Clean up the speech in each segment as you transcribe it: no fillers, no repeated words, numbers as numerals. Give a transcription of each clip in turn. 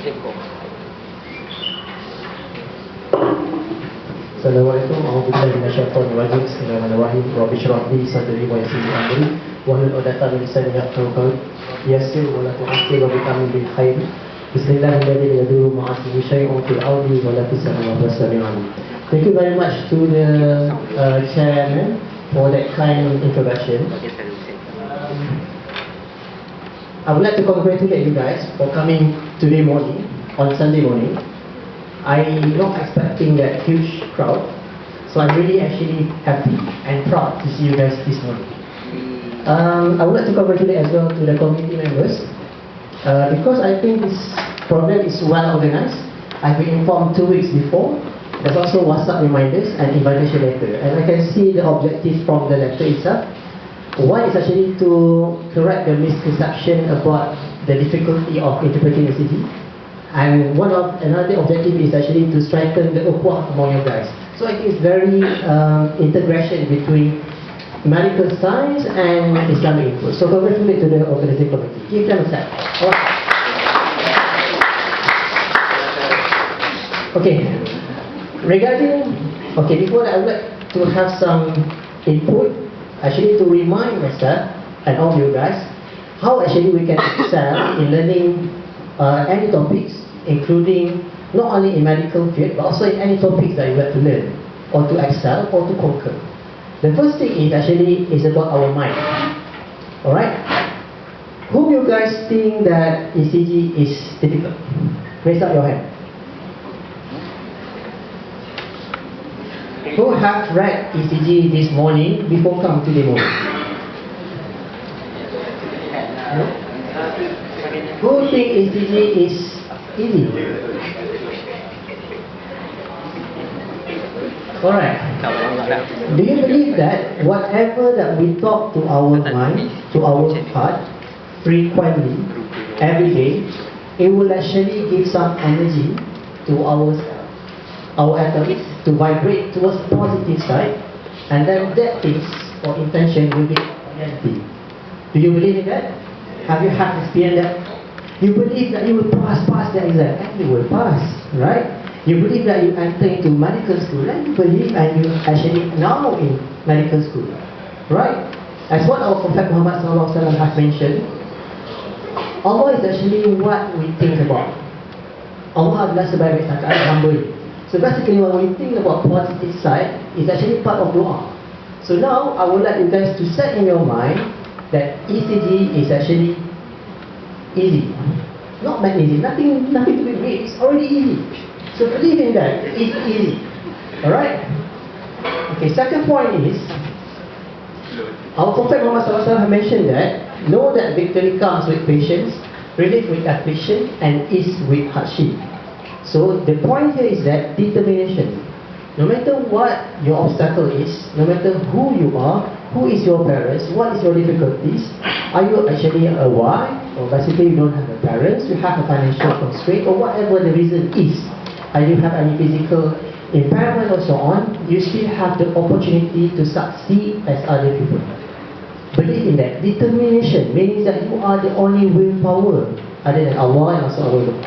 Assalamualaikum warahmatullahi wabarakatuh. Bismillahirrahmanirrahim. Rabbi shrah li sadri wa yassir li amri wahlul 'uqdatam min lisani yafqahu qawli. Yassir wa la tu'assir wa bi'amri bil khair. Bismillahirrahmanirrahim. Yadullu ma'asmi syai'un fil ardi wa la fis samawati was-sami'ul 'alim. Thank you very much to the chairman for that kind introduction. I would like to congratulate you guys for coming today morning, on Sunday morning. I'm not expecting that huge crowd, so I'm really actually happy and proud to see you guys this morning. I would like to congratulate as well to the committee members, because I think this program is well organized. I've been informed 2 weeks before. There's also WhatsApp reminders and invitation letter, and I can see the objective from the letter itself. One is actually to correct the misconception about the difficulty of interpreting ECG. And another objective is actually to strengthen the ukhuwah among you guys. So I think it's very integration between medical science and Islamic input. So congratulations to the organizing committee. Give them a clap. Okay. Before that, I would like to have some input, actually to remind myself and all you guys how actually we can excel in learning any topics, including not only in medical field but also in any topics that you like to learn or to excel or to conquer. The first thing is about our mind. Alright? Who you guys think that ECG is difficult? Raise up your hand. Who have read ECG this morning before come today morning? No? Who think ECG is easy? Alright. Do you believe that whatever that we talk to our mind, to our heart, frequently, every day, it will actually give some energy to our atoms to vibrate towards the positive side, and then that things or intention will be reality. Do you believe in that? Have you had experience that? You believe that you will pass the exam, and you will pass, right? You believe that you enter into medical school, and you believe and you actually now in medical school, right? As what our Prophet Muhammad SAW has mentioned, Allah is actually what we think about. Allah adalah sebaik-baik sangkaan hamba. So basically when we think about positive side, it's actually part of dua. So now I would like you guys to set in your mind that ECG is actually easy. Not that easy, nothing to be great, it's already easy. So believe in that, it's easy. Alright? Okay, second point is, our Prophet Muhammad SAW mentioned that, know that victory comes with patience, relief with affliction, and ease with hardship. So the point here is that determination. No matter what your obstacle is, no matter who you are, who is your parents, what is your difficulties, are you actually a wife, or basically you don't have a parents, you have a financial constraint, or whatever the reason is, and you have any physical impairment or so on, you still have the opportunity to succeed as other people. Believe in that. Determination means that you are the only willpower other than Allah and also our Lord,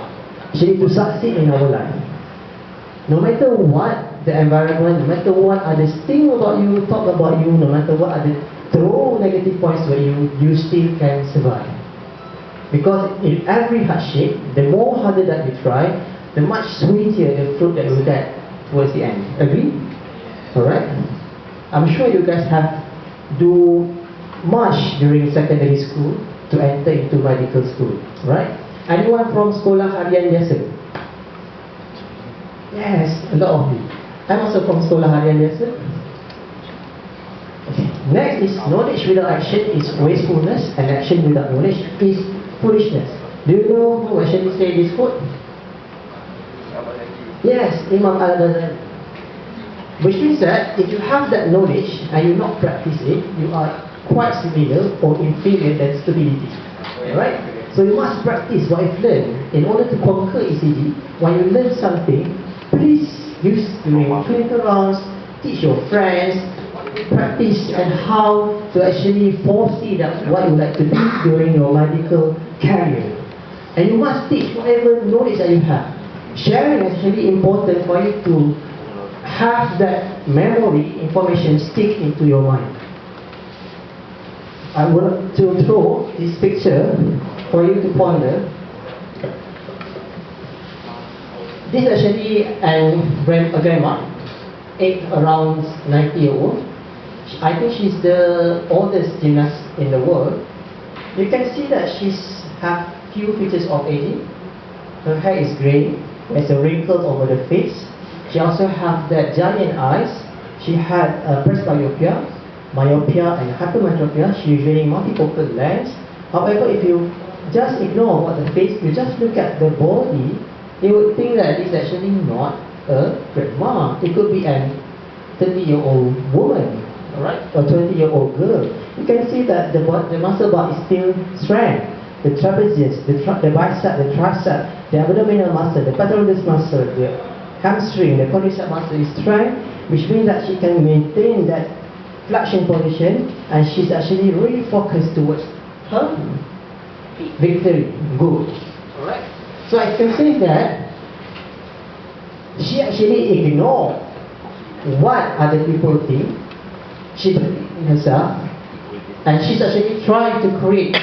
actually to succeed in our life. No matter what the environment, no matter what others think about you, talk about you, no matter what others throw negative points to you still can survive. Because in every hardship, the more harder that you try, the much sweeter the fruit that you get towards the end. Agree? Alright? I'm sure you guys have do much during secondary school to enter into medical school, right? Anyone from sekolah harian biasa? Yes, a lot of you. I'm also from sekolah harian biasa. Okay. Next is knowledge without action is wastefulness, and action without knowledge is foolishness. Do you know who actually say this quote? Yes, Imam Al-Ghazali. Which means that if you have that knowledge and you not practice it, you are quite similar or inferior than stability. Alright? So you must practice what you've learned. In order to conquer ECG, when you learn something, please use during clinical rounds, teach your friends, practice and how to actually foresee that what you like to do during your medical career. And you must teach whatever knowledge that you have. Sharing is actually important for you to have that memory information stick into your mind. I want to throw this picture for you to ponder. This is actually a grandma, around 90-year-old. I think she's the oldest gymnast in the world. You can see that she's have few features of aging. Her hair is grey. There's a wrinkle over the face. She also has that giant eyes. She had presbyopia, myopia, and hypermetropia. She usually multifocal lens. However, if you just ignore what the face, you just look at the body, you would think that it's actually not a grandma. It could be a 30-year-old woman, alright, or 20-year-old girl. You can see that the muscle bar is still strength. The trapezius, the bicep, the tricep, the abdominal muscle, the pectoralis muscle, the hamstring, the quadricep muscle is strength, which means that she can maintain that flexion position, and she's actually really focused towards her victory. Good. Alright. So I can say that she actually ignored what other people think. She believes in herself, and she's actually trying to create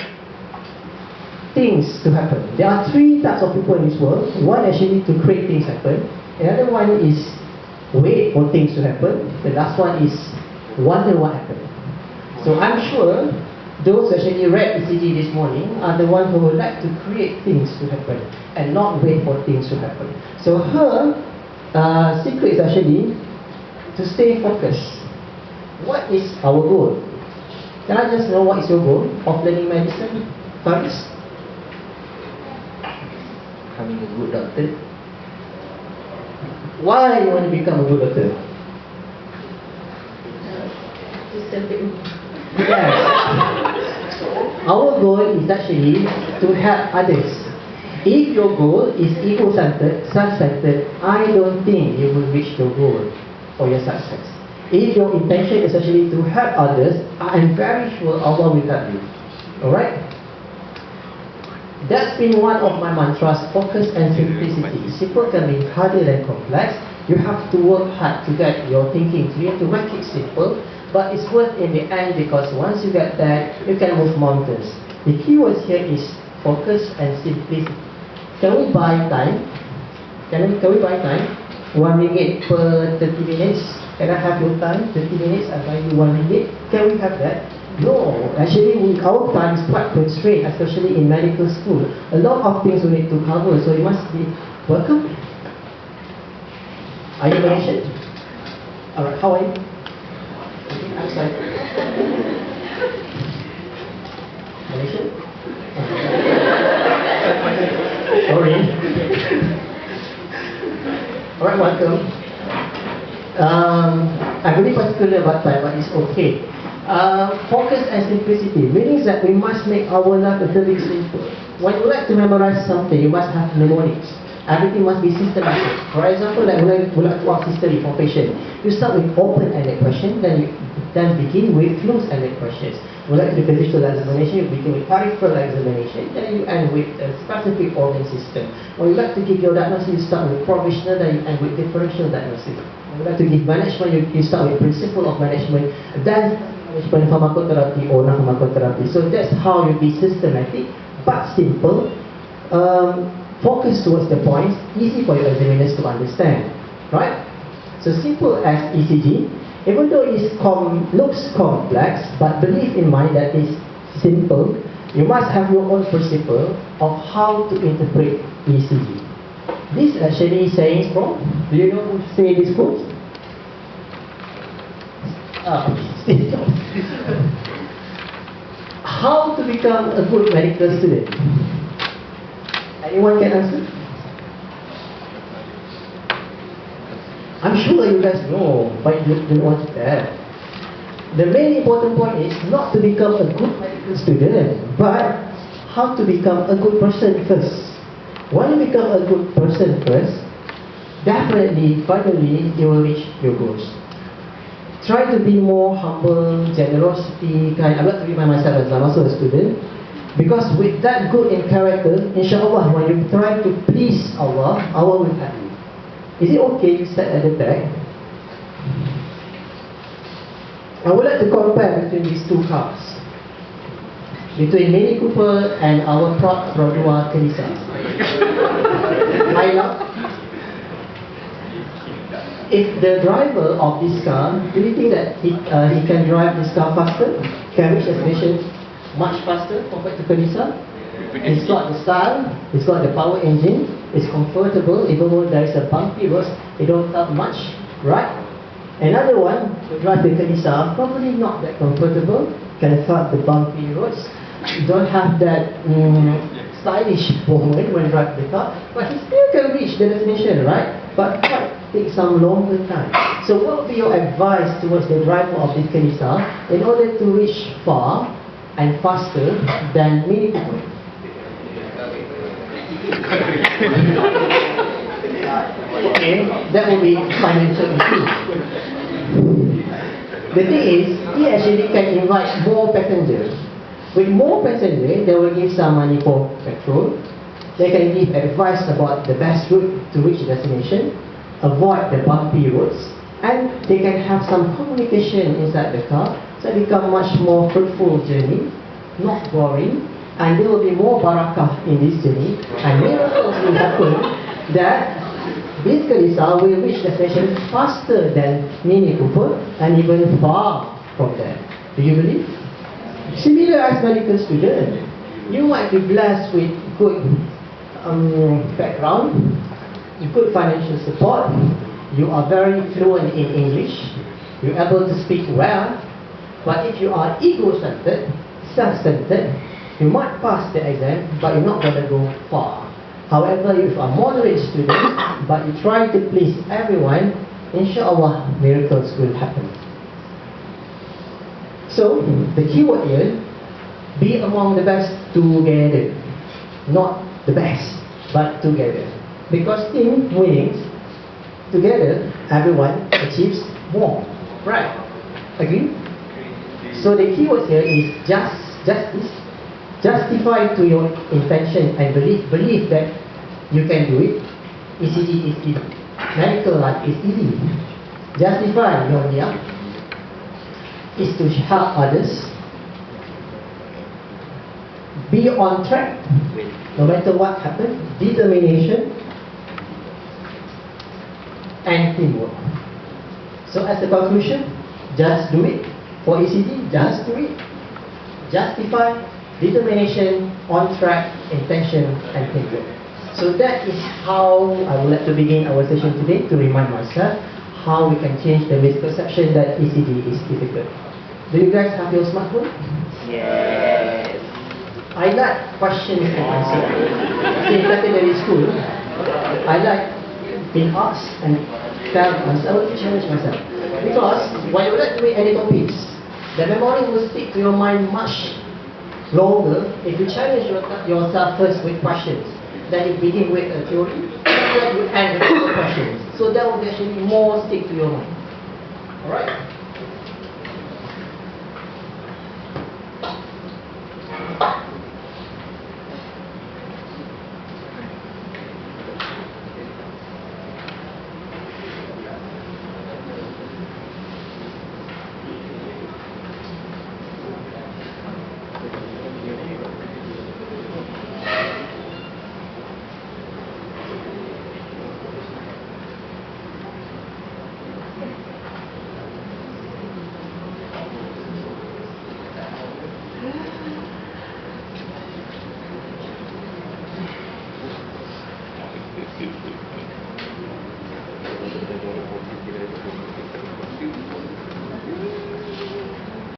things to happen. There are three types of people in this world. One actually to create things happen. Another one is wait for things to happen. The last one is wonder what happened. So I'm sure those who actually read ECG this morning are the ones who would like to create things to happen and not wait for things to happen. So her secret is actually to stay focused. What is our goal? Can I just know what is your goal of learning medicine, Faris? Becoming a good doctor. Why you want to become a good doctor? Yes. Our goal is actually to help others. If your goal is ego-centered, self-centered, I don't think you will reach your goal or your success. If your intention is actually to help others, I am very sure Allah will help you. Alright? That's been one of my mantras, focus and simplicity. Simple can be harder than complex. You have to work hard to get your thinking clear, to make it simple, but it's worth in the end, because once you get that, you can move mountains. The key words here is focus and simplicity. Can we buy time? Can we buy time? 1 ringgit per 30 minutes. Can I have your time? 30 minutes, I buy you 1 ringgit. Can we have that? No, actually our time is quite constrained, especially in medical school. A lot of things we need to cover, so you must be welcome. Are you Malaysian? Alright, how are you? Okay, I'm sorry. Malaysian? Sorry. Alright, welcome. I'm really particular about time, but it's okay. Focus and simplicity means that we must make our life a little bit simple. When you like to memorize something, you must have mnemonics. Everything must be systematic. For example, like when you like to ask history for patient, you start with open-ended question, then begin with closed-ended questions. When you like to do physical examination, you begin with peripheral examination, then you end with a specific organ system. When you like to give your diagnosis, you start with provisional, then you end with differential diagnosis. When you like to give management, you start with principle of management, then management pharmacotherapy or non-pharmacotherapy. So that's how you be systematic, but simple, focus towards the points, easy for your examiners to understand, right? So simple as ECG, even though it looks complex, but believe in mind that it's simple, you must have your own principle of how to interpret ECG. This actually saying from, do you know who say this quote? How to become a good medical student? Anyone can answer? I'm sure you guys know, but you don't want to tell. The main important point is not to become a good medical student, but how to become a good person first. When you become a good person first, definitely, finally, you will reach your goals. Try to be more humble, generosity, kind. I'm not to remind myself as I'm also a student. Because with that good in character, inshallah, when you try to please Allah, Allah will help you. Is it okay to sit at the back? I would like to compare between these two cars. Between Mini Cooper and our proud Rodua Kelisa. If the driver of this car, do you think that he can drive this car faster? Can reach destination much faster compared to Kelisa? It's got the style, it's got the power engine, it's comfortable, even though there is a bumpy road, it don't help much, right? Another one, to drive the Kelisa, probably not that comfortable, can help the bumpy roads. You don't have that stylish moment when driving the car, but he still can reach the destination, right? But might take some longer time. So what would be your advice towards the driver of this Kelisa in order to reach far and faster than Mini Cooper? Okay, that will be financial issue. The thing is, he actually can invite more passengers. With more passengers, they will give some money for petrol. They can give advice about the best route to reach the destination, avoid the bumpy roads, and they can have some communication inside the car, so it become much more fruitful journey, not boring, and there will be more barakah in this journey, and miracles will happen that this Kelisa will reach the destination faster than Mini Cooper and even far from there. Do you believe? Similar as medical student, you might be blessed with good background, good financial support, you are very fluent in English, you're able to speak well, but if you are ego-centered, self-centered, you might pass the exam, but you're not going to go far. However, if you are a moderate student, but you try to please everyone, inshallah, miracles will happen. So, the keyword here, be among the best together. Not the best, but together. Because team winnings, together, everyone achieves more. Right? Agree? So the keyword here is justice. Justify to your intention and believe that you can do it. ECG is easy. Medical life is easy. Justify your niyyah is to help others. Be on track, no matter what happens. Determination and teamwork. So as a conclusion, just do it. For ECG, just do it. Justify, determination, on track, intention, and teamwork. So that is how I would like to begin our session today, to remind myself how we can change the misperception that ECG is difficult. Do you guys have your smartphone? Yes. I like questions and answers. In secondary school, I like being asked and tell answers. I want to challenge myself. Because when you like to read any topics, the memory will stick to your mind much longer if you challenge yourself first with questions. Then you begin with a theory, then you end with questions. So that will actually more stick to your mind. Alright? Thank you.